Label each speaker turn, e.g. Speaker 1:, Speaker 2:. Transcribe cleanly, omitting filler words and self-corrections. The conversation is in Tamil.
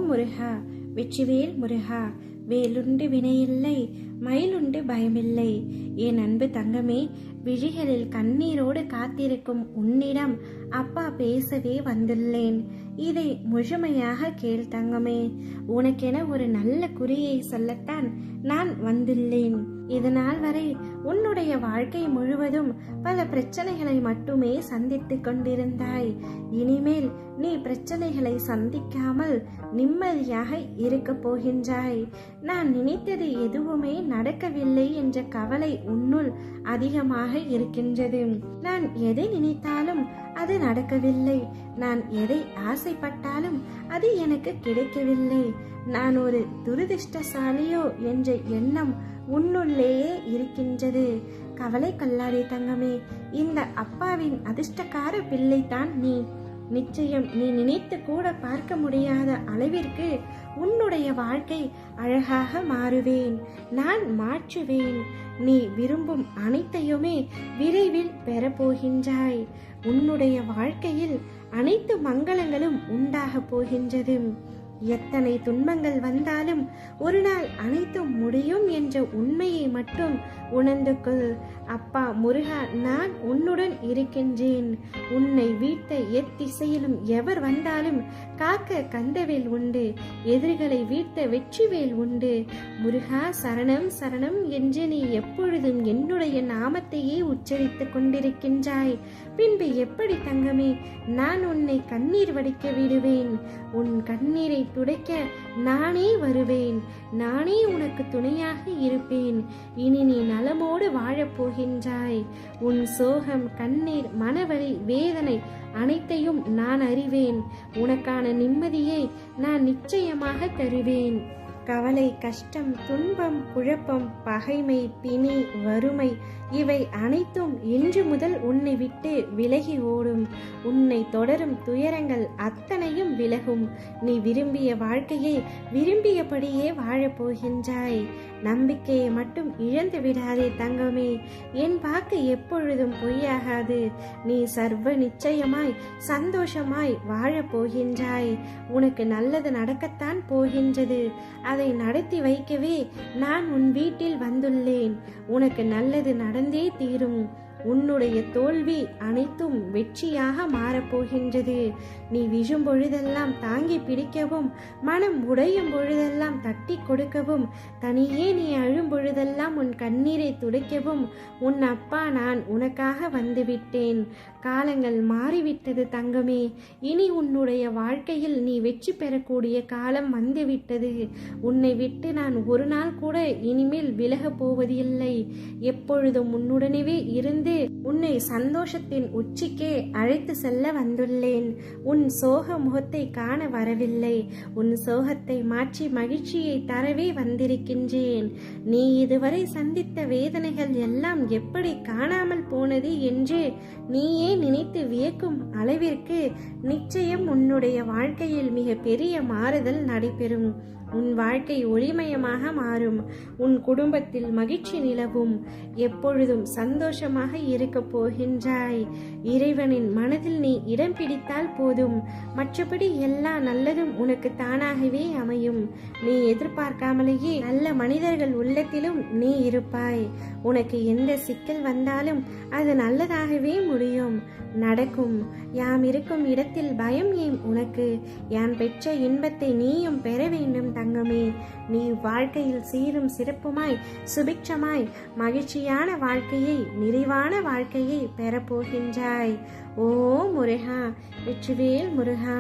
Speaker 1: முருகா, வெற்றிவேல் முருகா. வேலுண்டு வினையில்லை, மயிலுண்டு பயமில்லை. என் அன்பு தங்கமே, விழிகளில் கண்ணீரோடு காத்திருக்கும் உன்னிடம் அப்பா பேசவே வந்துள்ளேன். இதை முழுமையாக கேள் தங்கமே. உனக்கென ஒரு நல்ல குறியை சொல்லத்தான் நான் வந்துள்ளேன். இதனால் வரை உன்னுடைய வாழ்க்கை முழுவதும் பல பிரச்சனைகளை மட்டுமே சந்தித்துக் கொண்டிருந்தாய். இனிமேல் நீ பிரச்சனைகளை சந்திக்காமல் நிம்மதியாக இருக்க போகின்றாய். நான் நினைத்தது எதுவுமே நடக்கவில்லை என்ற கவலை உன்னுள் அதிகமாக இருக்கின்றது. நான் எதை நினைத்தாலும் அது நடக்கவில்லை. நான் எதை ஆசைப்பட்டாலும் அது எனக்கு கிடைக்கவில்லை. நான் ஒரு துரதிர்ஷ்டசாலியோ என்ற எண்ணம் உன்னுள்ளேயே இருக்கின்றது. கவலை கொள்ளாதே தங்கமே. இந்த அப்பாவின் அதிர்ஷ்டக்கார பிள்ளைதான் நீ. நிச்சயம் நீ நினைத்து கூட பார்க்க முடியாத அளவிற்கு உன்னுடைய வாழ்க்கை அழகாக மாறுவேன். நான் மாற்றுவேன். நீ விரும்பும் அனைத்தையுமே விரைவில் பெறப்போகின்றாய். உன்னுடைய வாழ்க்கையில் அனைத்து மங்களங்களும் உண்டாக போகின்றது. எத்தனை துன்பங்கள் வந்தாலும் ஒரு நாள் அனைத்தும் முடியும் என்ற உண்மையை மட்டும் உணர்ந்து கொள். அப்பா முருகா, நான் உன்னுடன் இருக்கின்றேன். உன்னை வீழ்த்த எத்திசையிலும் எவர் வந்தாலும் காக்க கந்தவேல் உண்டு. எதிரிகளை வீழ்த்த வெற்றிவேல் உண்டு. முருகா சரணம் சரணம் என்று நீ எப்பொழுதும் என்னுடைய நாமத்தையே உச்சரித்துக் கொண்டிருக்கின்றாய். பின்பு எப்படி தங்கமே நான் உன்னை கண்ணீர் வடிக்க விடுவேன்? உன் கண்ணீரை துடைக்க நானே வருவேன். நானே உனக்கு துணையாக இருப்பேன். இனி நீ நலமோடு வாழப் போகின்றாய். உன் சோகம், கண்ணீர், மனவலி, வேதனை அனைத்தையும் நான் அறிவேன். உனக்கான நிம்மதியை நான் நிச்சயமாக தருவேன். கவலை, கஷ்டம், துன்பம், குழப்பம், பகைமை, பிணி, வறுமை இவை அனைத்தும் இன்று முதல் உன்னை விட்டு விலகி ஓடும். உன்னை தொடரும் துயரங்கள் அத்தனையும் விலகும். நீ விரும்பிய வாழ்க்கையை விரும்பியபடியே வாழப்போகின்றாய். நம்பிக்கையை மட்டும் இழந்து விடாதே தங்கமே. என் வாக்கு எப்பொழுதும் பொய்யாகாது. நீ சர்வ நிச்சயமாய் சந்தோஷமாய் வாழப்போகின்றாய். உனக்கு நல்லது நடக்கத்தான் போகின்றது. அதை நடத்தி வைக்கவே நான் உன் வீட்டில் வந்துள்ளேன். உனக்கு நல்லது நடந்தே தீரும். உன்னுடைய தோல்வி அனைத்தும் வெற்றியாக மாறப்போகின்றது. நீ விழும் பொழுதெல்லாம் தாங்கி பிடிக்கவும், மனம் உடையும் பொழுதெல்லாம் தட்டி கொடுக்கவும், தனியே நீ அழும் பொழுதெல்லாம் உன் கண்ணீரை துடைக்கவும் உன் அப்பா நான் உனக்காக வந்துவிட்டேன். காலங்கள் மாறிவிட்டது தங்கமே. இனி உன்னுடைய வாழ்க்கையில் நீ வெற்றி பெறக்கூடிய காலம் வந்துவிட்டது. உன்னை விட்டு நான் ஒரு நாள் கூட இனிமேல் விலகப் போவதில்லை. எப்பொழுதும் உன்னுடனே இருந்து உன்னை சந்தோஷத்தின் உச்சிக்கே அழைத்து செல்ல வந்துள்ளேன். உன் சோக முகத்தை காண வரவில்லை. உன் சோகத்தை மாற்றி மகிழ்ச்சியை தரவே வந்திருக்கின்றேன். நீ இதுவரை சந்தித்த வேதனைகள் எல்லாம் எப்படி காணாமல் போனது என்று நீயே நினைத்து வியக்கும் அளவிற்கு நிச்சயம் உன்னுடைய வாழ்க்கையில் மிக பெரிய மாறுதல் நடைபெறும். உன் வாழ்க்கை ஒளிமயமாக மாறும். உன் குடும்பத்தில் மகிழ்ச்சி நிலவும். எப்பொழுதும் சந்தோஷமாக இருக்க போகின்றாய். இறைவனின் மனதில் நீ இடம் பிடித்தால் போதும். மற்றபடி எல்லா நல்லதும் உனக்கு தானாகவே அமையும். நீ எதிர்பார்க்காமலேயே நல்ல மனிதர்கள் உள்ளத்திலும் நீ இருப்பாய். உனக்கு எந்த சிக்கல் வந்தாலும் அது நல்லதாகவே முடியும், நடக்கும். யாம் இருக்கும் இடத்தில் பயம் ஏன் உனக்கு? யான் பெற்ற இன்பத்தை நீயும் பெற வேண்டும் தங்கமே. நீ வாழ்க்கையில் சீரும் சிறப்புமாய் சுபிட்சமாய் மகிழ்ச்சியான வாழ்க்கையை, நிறைவான வாழ்க்கையை பெறப்போகின்றாய். ஓ முருகா, வெற்றிவேல் முருகா.